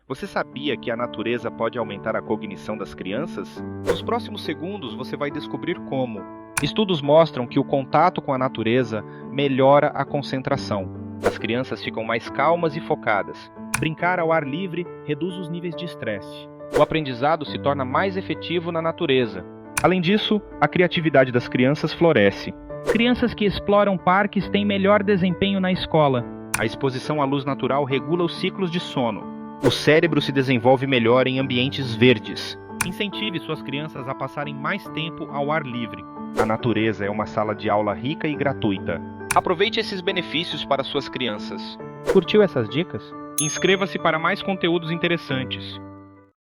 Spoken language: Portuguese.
Você sabia que a natureza pode aumentar a cognição das crianças? Nos próximos segundos você vai descobrir como. Estudos mostram que o contato com a natureza melhora a concentração. As crianças ficam mais calmas e focadas. Brincar ao ar livre reduz os níveis de estresse. O aprendizado se torna mais efetivo na natureza. Além disso, a criatividade das crianças floresce. Crianças que exploram parques têm melhor desempenho na escola. A exposição à luz natural regula os ciclos de sono. O cérebro se desenvolve melhor em ambientes verdes. Incentive suas crianças a passarem mais tempo ao ar livre. A natureza é uma sala de aula rica e gratuita. Aproveite esses benefícios para suas crianças. Curtiu essas dicas? Inscreva-se para mais conteúdos interessantes.